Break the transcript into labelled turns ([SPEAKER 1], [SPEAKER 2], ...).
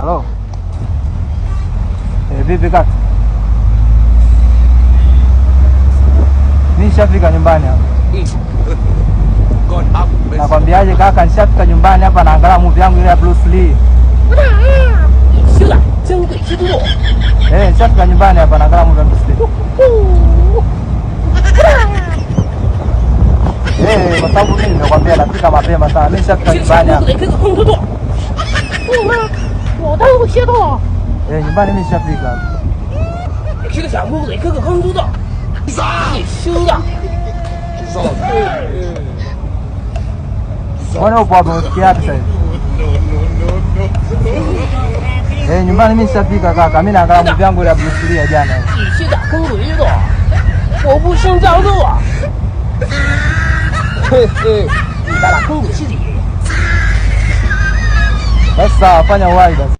[SPEAKER 1] Halo. Vipi kaka? Nishafika nyumbani hapa. Nakwambiaje kaka, nishafika nyumbani hapa naangalia movie yangu ile ya Bruce Lee. Nishafika nyumbani hapa naangalia movie ya Bruce Lee. Kwa sababu mimi nimekwambia nafika mapema sana. Mimi nishafika nyumbani hapa. Nyumbani mimi nishafika hapa. Mbona upo hapo usikia wapi sasa? Nyumbani mimi nishafika kaka. Mimi naangalia movie yangu ile ya Bruce Lee ya jana. Sasa fanya uwai basi.